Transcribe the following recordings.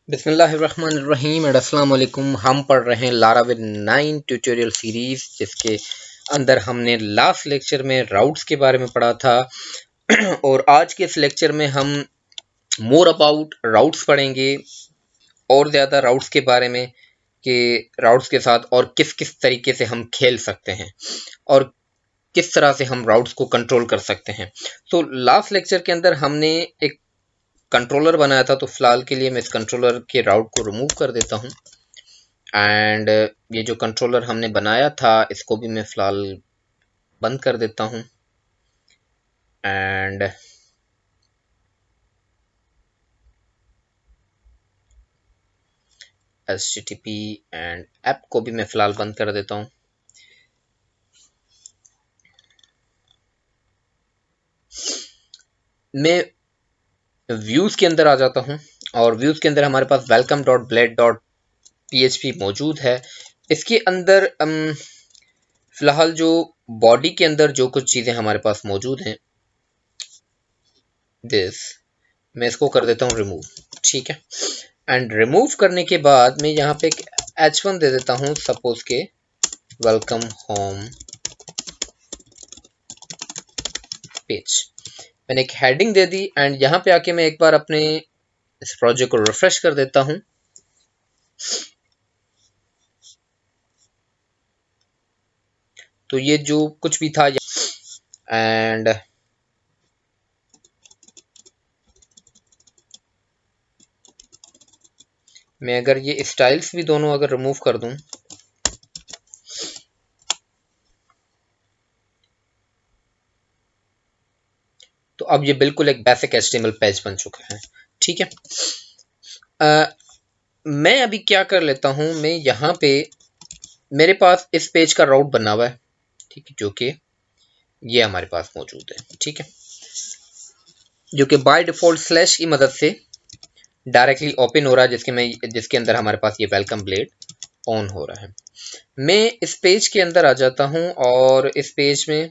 बिस्मिल्लाहिर्रहमानिर्रहीम एंड अस्सलाम वालेकुम। हम पढ़ रहे हैं लारावेल 9 ट्यूटोरियल सीरीज, जिसके अंदर हमने लास्ट लेक्चर में राउट्स के बारे में पढ़ा था और आज के इस लेक्चर में हम मोर अबाउट राउट्स पढ़ेंगे और ज़्यादा राउट्स के बारे में कि राउट्स के साथ और किस किस तरीके से हम खेल सकते हैं और किस तरह से हम राउट्स को कंट्रोल कर सकते हैं। तो लास्ट लेक्चर के अंदर हमने एक कंट्रोलर बनाया था, तो फिलहाल के लिए मैं इस कंट्रोलर के राउट को रिमूव कर देता हूं एंड ये जो कंट्रोलर हमने बनाया था इसको भी मैं फिलहाल बंद कर देता हूं एंड HTTP एंड ऐप को भी मैं फिलहाल बंद कर देता हूं। मैं व्यूज के अंदर आ जाता हूं और व्यूज के अंदर हमारे पास welcome.blade.php मौजूद है। इसके अंदर फिलहाल जो बॉडी के अंदर जो कुछ चीज़ें हमारे पास मौजूद हैं, दिस मैं इसको कर देता हूँ रिमूव। ठीक है, एंड रिमूव करने के बाद मैं यहाँ पे एक h1 दे देता हूँ, सपोज के वेलकम होम पेज। मैंने एक हेडिंग दे दी एंड यहाँ पे आके मैं एक बार अपने इस प्रोजेक्ट को रिफ्रेश कर देता हूँ। तो ये जो कुछ भी था एंड मैं अगर ये स्टाइल्स भी दोनों अगर रिमूव कर दूं तो अब ये बिल्कुल एक बेसिक HTML पेज बन चुका है। ठीक है, मैं अभी क्या कर लेता हूं, मैं यहाँ पे मेरे पास इस पेज का राउट बना हुआ है, ठीक है, जो कि ये हमारे पास मौजूद है। ठीक है, जो कि बाय डिफॉल्ट स्लैश की मदद से डायरेक्टली ओपन हो रहा है, जिसके अंदर हमारे पास ये वेलकम ब्लेड ऑन हो रहा है। मैं इस पेज के अंदर आ जाता हूं और इस पेज में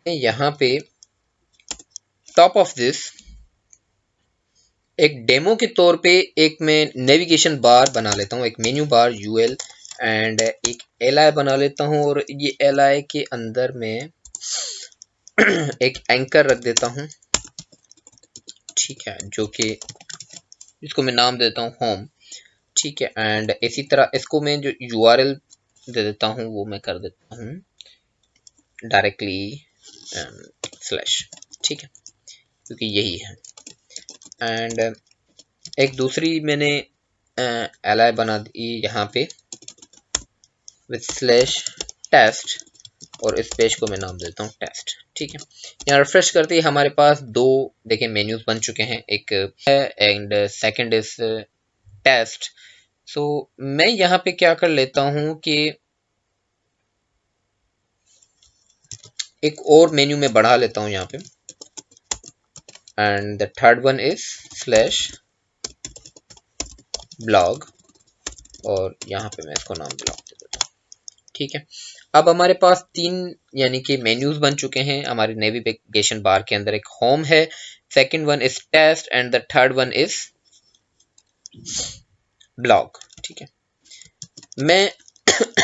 यहाँ पे टॉप ऑफ दिस एक डेमो के तौर पे एक मैं नेविगेशन बार बना लेता हूँ, एक मेन्यू बार UL एंड एक LI बना लेता हूँ और ये LI के अंदर में एक एंकर रख देता हूँ। ठीक है, जो कि इसको मैं नाम देता हूँ होम। ठीक है, एंड इसी तरह इसको मैं जो URL दे देता हूँ वो मैं कर देता हूँ डायरेक्टली स्लैश। ठीक है, क्योंकि यही है। एंड एक दूसरी मैंने LI बना दी यहाँ पे विथ स्लैश टेस्ट और इस पेज को मैं नाम देता हूँ टेस्ट। ठीक है, यहाँ रिफ्रेश करते ही हमारे पास दो देखें मेन्यूज बन चुके हैं, एक है एंड सेकंड इज टेस्ट। सो मैं यहाँ पे क्या कर लेता हूँ कि एक और मेन्यू में बढ़ा लेता हूँ यहाँ पे and the third one is slash blog और यहाँ पे मैं इसको नाम ब्लॉग दे देता हूँ। ठीक है, अब हमारे पास तीन यानी कि मेन्यूज बन चुके हैं हमारे नेविगेशन बार के अंदर। एक होम है, second one is test and the third one is blog. ठीक है, मैं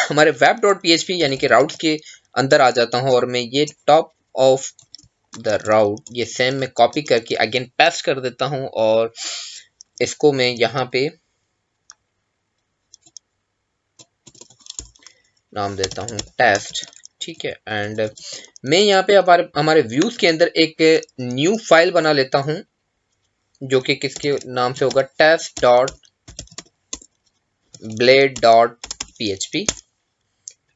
हमारे web.php यानी कि राउट्स के अंदर आ जाता हूं और मैं ये टॉप ऑफ द राउट ये सेम में कॉपी करके अगेन पेस्ट कर देता हूं और इसको मैं यहाँ पे नाम देता हूं टेस्ट। ठीक है, एंड मैं यहाँ पे हमारे व्यूज के अंदर एक न्यू फाइल बना लेता हूं जो कि किसके नाम से होगा, test dot blade dot php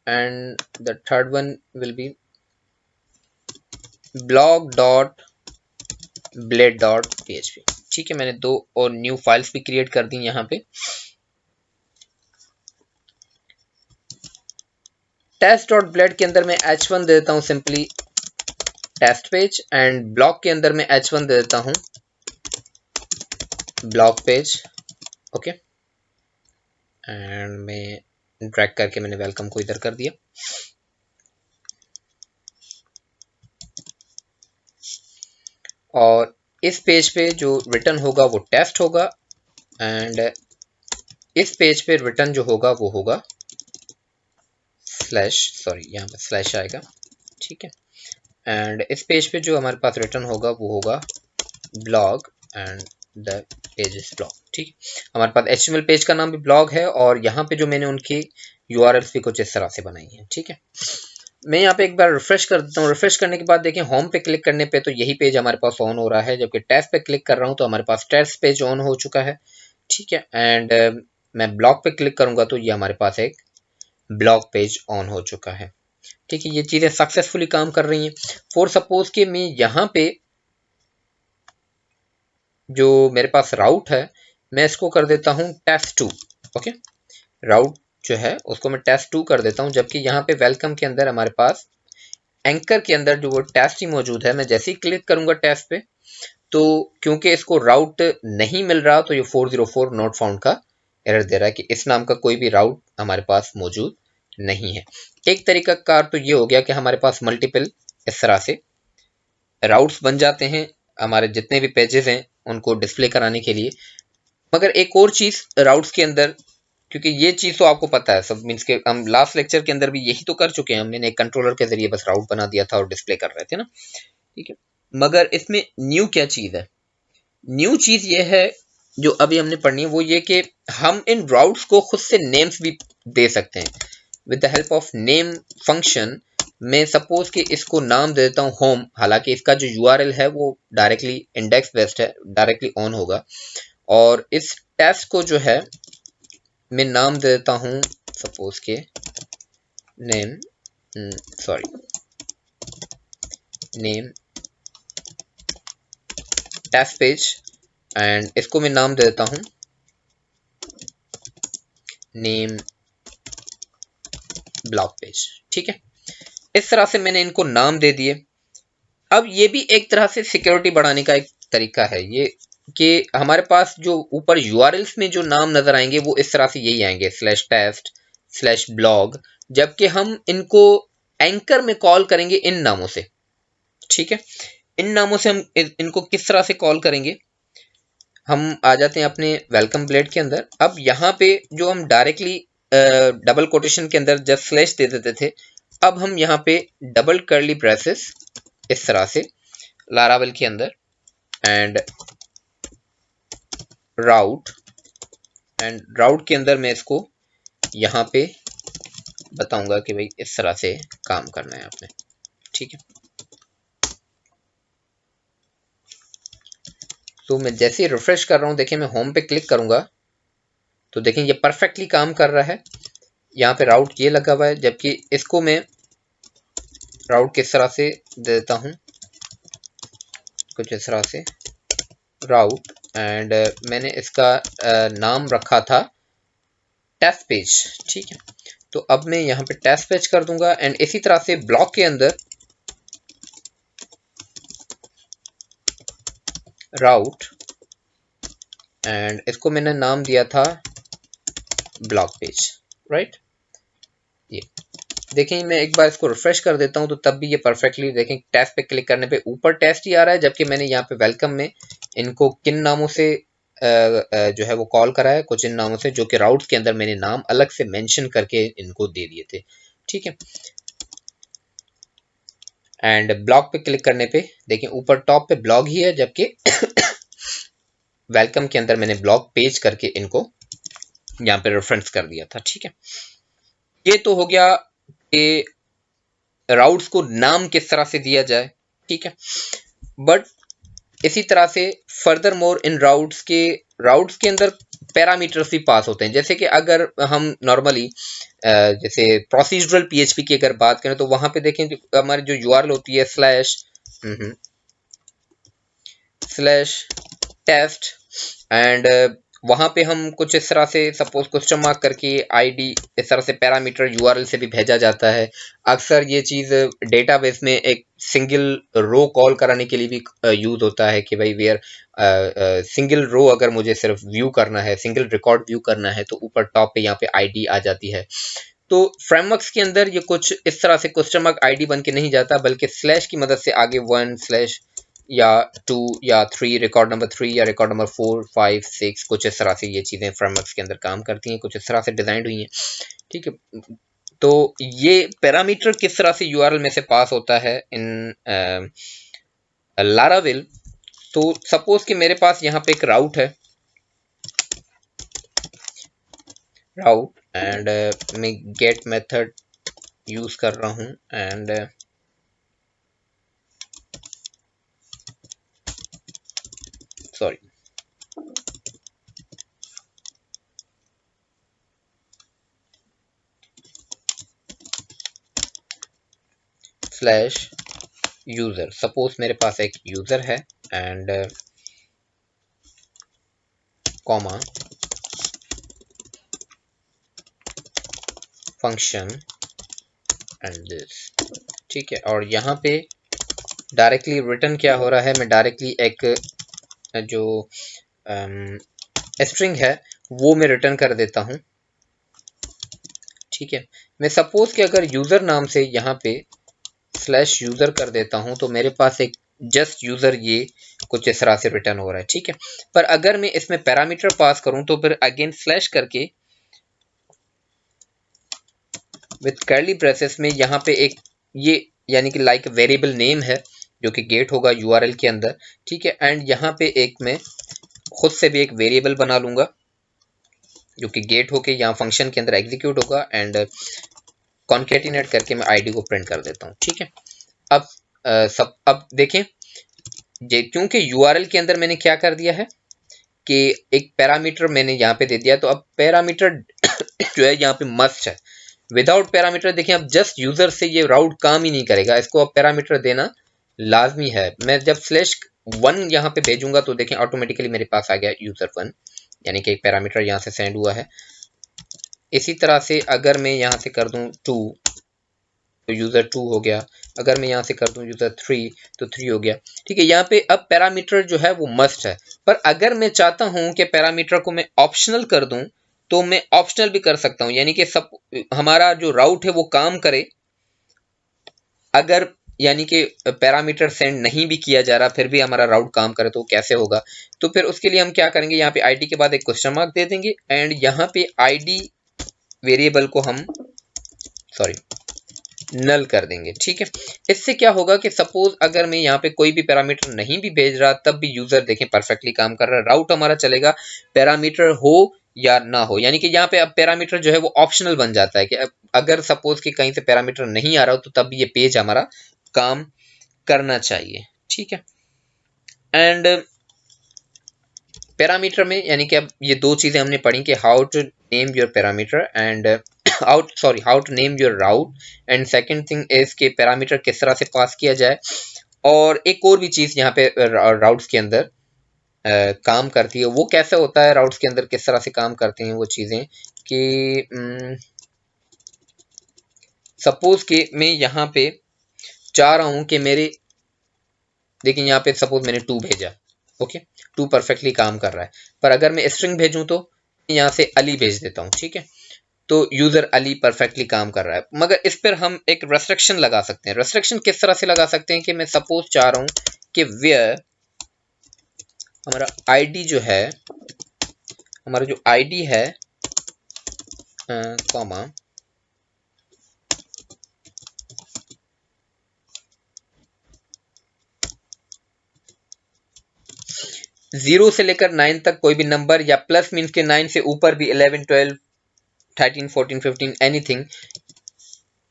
and the third one will be blog dot blade dot php। ठीक है, मैंने दो और न्यू फाइल्स भी क्रिएट कर दी यहाँ पे। टेस्ट डॉट ब्लेड के अंदर मैं h1 दे देता हूँ simply test page and blog के अंदर मैं h1 दे देता हूँ ब्लॉग पेज। ओके, एंड मैं ड्रैग करके मैंने वेलकम को इधर कर दिया और इस पेज पे जो रिटर्न होगा वो टेस्ट होगा एंड इस पेज पे रिटर्न जो होगा वो होगा स्लैश, सॉरी यहाँ पे स्लैश आएगा, ठीक है। एंड इस पेज पे जो हमारे पास रिटर्न होगा वो होगा blog and the page is blog, ठीक। हमारे पास HTML पेज का नाम भी ब्लॉग है और यहाँ पे जो मैंने उनकी URLs भी कुछ इस तरह से बनाई है, ठीक है। मैं यहाँ पे एक बार रिफ्रेश कर देता हूँ। रिफ्रेश करने के बाद देखें होम पे क्लिक करने पे तो यही पेज हमारे पास ऑन हो रहा है, जबकि टेस्ट पे क्लिक कर रहा हूँ तो हमारे पास टेस्ट पेज ऑन हो चुका है, ठीक है। एंड मैं ब्लॉग पे क्लिक करूंगा तो ये हमारे पास एक ब्लॉग पेज ऑन हो चुका है, ठीक है। ये चीजें सक्सेसफुली काम कर रही हैं। फॉर सपोज कि मैं यहाँ पे जो मेरे पास राउट है मैं इसको कर देता हूँ test2, ओके। राउट जो है उसको मैं test2 कर देता हूँ, जबकि यहाँ पे वेलकम के अंदर हमारे पास एंकर के अंदर जो वो टेस्ट ही मौजूद है। मैं जैसे ही क्लिक करूंगा टेस्ट पे तो क्योंकि इसको राउट नहीं मिल रहा तो ये 404 नॉट फाउंड का एरर दे रहा है कि इस नाम का कोई भी राउट हमारे पास मौजूद नहीं है। एक तरीका कार तो ये हो गया कि हमारे पास मल्टीपल इस तरह से राउट्स बन जाते हैं हमारे जितने भी पेजेस हैं उनको डिस्प्ले कराने के लिए। मगर एक और चीज राउट्स के अंदर, क्योंकि ये चीज तो आपको पता है सब, मीन्स के हम लास्ट लेक्चर के अंदर भी यही तो कर चुके हैं, मैंने एक कंट्रोलर के जरिए बस राउट बना दिया था और डिस्प्ले कर रहे थे ना, ठीक है। मगर इसमें न्यू क्या चीज है? न्यू चीज ये है जो अभी हमने पढ़नी है, वो ये कि हम इन राउट्स को खुद से नेम्स भी दे सकते हैं with the help of name function. मैं सपोज कि इसको नाम दे देता हूँ होम, हालांकि इसका जो URL है वो डायरेक्टली इंडेक्स बेस्ड है, डायरेक्टली ऑन होगा। और इस टेस्ट को जो है मैं नाम दे देता हूँ सपोज के name, sorry name test page, and इसको मैं नाम दे देता हूँ नेम ब्लॉग पेज, ठीक है। इस तरह से मैंने इनको नाम दे दिए। अब ये भी एक तरह से सिक्योरिटी बढ़ाने का एक तरीका है ये कि हमारे पास जो ऊपर URLs में जो नाम नजर आएंगे वो इस तरह से यही आएंगे /test/blog, जबकि हम इनको एंकर में कॉल करेंगे इन नामों से, ठीक है। इन नामों से हम इनको किस तरह से कॉल करेंगे, हम आ जाते हैं अपने वेलकम ब्लेड के अंदर। अब यहाँ पे जो हम डायरेक्टली डबल कोटेशन के अंदर जस्ट स्लैश दे देते थे, अब हम यहाँ पे डबल कर्ली ब्रेसेस इस तरह से लारावेल के अंदर एंड राउट, एंड राउट के अंदर मैं इसको यहाँ पे बताऊंगा कि भाई इस तरह से काम करना है आपने, ठीक है। तो मैं जैसे ही रिफ्रेश कर रहा हूँ, देखिए मैं होम पे क्लिक करूंगा तो देखें ये परफेक्टली काम कर रहा है। यहाँ पे राउट ये लगा हुआ है, जबकि इसको मैं राउट किस तरह से दे देता हूँ कुछ इस तरह से राउट, एंड मैंने इसका नाम रखा था टेस्ट पेज, ठीक है। तो अब मैं यहाँ पे टेस्ट पेज कर दूंगा एंड इसी तरह से ब्लॉक के अंदर राउट, एंड इसको मैंने नाम दिया था ब्लॉक पेज, राइट। ये देखें मैं एक बार इसको रिफ्रेश कर देता हूं तो तब भी ये परफेक्टली देखें टेस्ट पे क्लिक करने पे ऊपर टेस्ट ही आ रहा है, जबकि मैंने यहाँ पे वेलकम में इनको किन नामों से जो है वो कॉल करा है, कुछ इन नामों से जो कि राउट्स के अंदर मैंने नाम अलग से मेंशन करके इनको दे दिए थे, ठीक है। एंड ब्लॉग पे क्लिक करने पे देखें ऊपर टॉप पे ब्लॉग ही है, जबकि वेलकम के अंदर मैंने ब्लॉग पेज करके इनको यहाँ पे रेफरेंस कर दिया था, ठीक है। ये तो हो गया कि राउट्स को नाम किस तरह से दिया जाए, ठीक है। बट इसी तरह से फर्दर मोर इन राउट्स के अंदर पैरामीटर्स भी पास होते हैं। जैसे कि अगर हम नॉर्मली जैसे प्रोसीजरल PHP की अगर बात करें तो वहां पे देखें हमारी जो URL होती है /test, एंड वहां पे हम कुछ इस तरह से सपोज क्वेश्चन मार्क करके ID इस तरह से पैरामीटर URL से भी भेजा जाता है। अक्सर ये चीज़ डेटाबेस में एक सिंगल रो कॉल कराने के लिए भी यूज होता है कि भाई वेयर सिंगल रो अगर मुझे सिर्फ व्यू करना है, सिंगल रिकॉर्ड व्यू करना है तो ऊपर टॉप पे यहाँ पे ID आ जाती है। तो फ्रेमवर्क्स के अंदर ये कुछ इस तरह से क्वेश्चन मार्क ID बन के नहीं जाता, बल्कि स्लैश की मदद से आगे 1/ या 2 या 3, रिकॉर्ड नंबर 3 या रिकॉर्ड नंबर 4, 5, 6, कुछ इस तरह से ये चीज़ें फ्रेमवर्क्स के अंदर काम करती हैं, कुछ इस तरह से डिज़ाइन हुई हैं। ठीक है, तो ये पैरामीटर किस तरह से यूआरएल में से पास होता है इन लाराविल। तो सपोज कि मेरे पास यहाँ पे एक राउट है, राउट, एंड मैं गेट मेथड यूज कर रहा हूँ, and sorry slash user. Suppose मेरे पास एक यूजर है and comma function and this. ठीक है, और यहाँ पे डायरेक्टली रिटर्न क्या हो रहा है, मैं डायरेक्टली एक जो स्ट्रिंग है वो मैं रिटर्न कर देता हूँ। ठीक है, मैं सपोज कि अगर यूजर नाम से यहाँ पे स्लैश यूजर कर देता हूँ तो मेरे पास एक जस्ट यूजर ये कुछ इस तरह से रिटर्न हो रहा है। ठीक है, पर अगर मैं इसमें पैरामीटर पास करूं तो फिर अगेन स्लैश करके विथ कर्ली ब्रेसेस में यहाँ पे एक ये यानी कि लाइक वेरिएबल नेम है जो कि गेट होगा यूआरएल के अंदर। ठीक है, एंड यहाँ पे एक मैं खुद से भी एक वेरिएबल बना लूंगा जो कि गेट होके यहाँ फंक्शन के अंदर एग्जीक्यूट होगा, एंड कॉन्केटिनेट करके मैं आईडी को प्रिंट कर देता हूँ। ठीक है, अब अब देखें, क्योंकि यूआरएल के अंदर मैंने क्या कर दिया है कि एक पैरामीटर मैंने यहाँ पे दे दिया, तो अब पैरामीटर जो है यहाँ पे मस्ट है। विदाउट पैरामीटर देखें, अब जस्ट यूजर से ये राउट काम ही नहीं करेगा, इसको अब पैरामीटर देना लाजमी है। मैं जब /1 यहाँ पे भेजूंगा तो देखें ऑटोमेटिकली मेरे पास आ गया यूजर1, यानी कि एक पैरामीटर यहाँ से सेंड हुआ है। इसी तरह से अगर मैं यहाँ से कर दूं 2 तो यूजर2 हो गया, अगर मैं यहाँ से कर दूं यूजर3 तो 3 हो गया। ठीक है, यहाँ पे अब पैरामीटर जो है वो मस्ट है, पर अगर मैं चाहता हूं कि पैरामीटर को मैं ऑप्शनल कर दूं तो मैं ऑप्शनल भी कर सकता हूं, यानी कि सब हमारा जो राउट है वो काम करे अगर यानी कि पैरामीटर सेंड नहीं भी किया जा रहा फिर भी हमारा राउट काम करे तो कैसे होगा। तो फिर उसके लिए हम क्या करेंगे, यहाँ पे आईडी के बाद एक क्वेश्चन मार्क दे देंगे एंड यहाँ पे आईडी वेरिएबल को हम सॉरी नल कर देंगे। ठीक है, इससे क्या होगा कि सपोज अगर मैं यहाँ पे कोई भी पैरामीटर नहीं भी भेज रहा तब भी यूजर देखें परफेक्टली काम कर रहा है, राउट हमारा चलेगा पैरामीटर हो या ना हो। यानी कि यहाँ पे अब पैरामीटर जो है वो ऑप्शनल बन जाता है कि अगर सपोज कि कहीं से पैरामीटर नहीं आ रहा हो तो तब भी ये पेज हमारा काम करना चाहिए। ठीक है, एंड पैरामीटर में यानी कि अब ये दो चीजें हमने पढ़ी कि how to name your parameter and how to name your route, and second thing is कि पैरामीटर किस तरह से पास किया जाए। और एक और भी चीज यहाँ पे राउट्स के अंदर काम करती है, वो कैसे होता है, राउट्स के अंदर किस तरह से काम करते हैं वो चीजें कि सपोज कि मैं यहाँ पे चाह रहा हूं कि मेरे देखिए यहाँ पे सपोज मैंने 2 भेजा, ओके 2 परफेक्टली काम कर रहा है, पर अगर मैं स्ट्रिंग भेजूं तो यहाँ से अली भेज देता हूँ। ठीक है, तो यूजर अली परफेक्टली काम कर रहा है, मगर इस पर हम एक रेस्ट्रिक्शन लगा सकते हैं। रेस्ट्रिक्शन किस तरह से लगा सकते हैं कि मैं सपोज चाह रहा हूं कि वेयर हमारा आईडी जो है, हमारा जो आईडी है कॉमा 0 से लेकर 9 तक कोई भी नंबर, या प्लस मीन्स के 9 से ऊपर भी 11, 12, 13, 14, 15 एनीथिंग,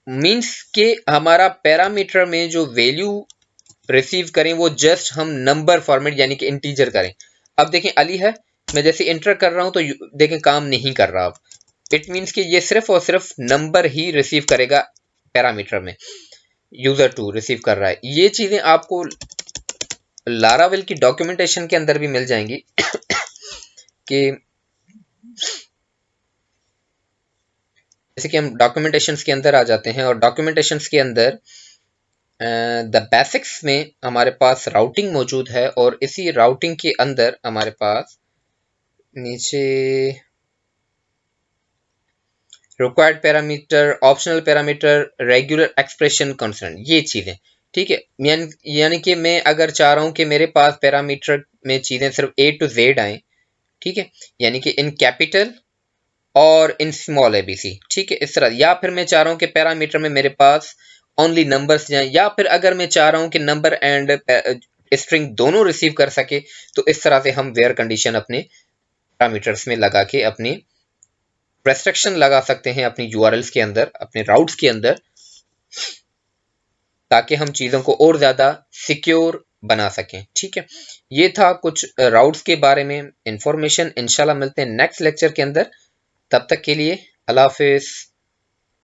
मीन्स के हमारा पैरामीटर में जो वैल्यू रिसीव करें वो जस्ट हम नंबर फॉर्मेट यानी कि इंटीजर करें। अब देखें अली है, मैं जैसे इंटर कर रहा हूं तो देखें काम नहीं कर रहा। अब इट मीन्स कि ये सिर्फ और सिर्फ नंबर ही रिसीव करेगा, पैरामीटर में यूजर2 रिसीव कर रहा है। ये चीजें आपको लारावेल की डॉक्यूमेंटेशन के अंदर भी मिल जाएंगी कि जैसे कि हम डॉक्यूमेंटेशंस के अंदर आ जाते हैं, और डॉक्यूमेंटेशंस के अंदर द बेसिक्स में हमारे पास राउटिंग मौजूद है, और इसी राउटिंग के अंदर हमारे पास नीचे required parameter, optional parameter, regular expression, concern, ये चीजें ठीक है, यानी कि मैं अगर चाह रहा हूं कि मेरे पास पैरामीटर में चीजें सिर्फ A to Z आए, ठीक है, यानी कि इन कैपिटल और इन स्मॉल ABC, ठीक है, इस तरह। या फिर मैं चाह रहा हूं कि पैरामीटर में मेरे पास ओनली नंबर्स जाएं, या फिर अगर मैं चाह रहा हूं कि नंबर एंड स्ट्रिंग दोनों रिसीव कर सके, तो इस तरह से हम वेयर कंडीशन अपने पैरामीटर्स में लगा के अपनी रेस्ट्रिक्शन लगा सकते हैं अपनी यूआरएल्स के अंदर, अपने राउट्स के अंदर, ताकि हम चीज़ों को और ज़्यादा सिक्योर बना सकें। ठीक है, ये था कुछ राउट्स के बारे में इंफॉर्मेशन। इंशाल्लाह मिलते हैं नेक्स्ट लेक्चर के अंदर, तब तक के लिए अल्लाह हाफिज़।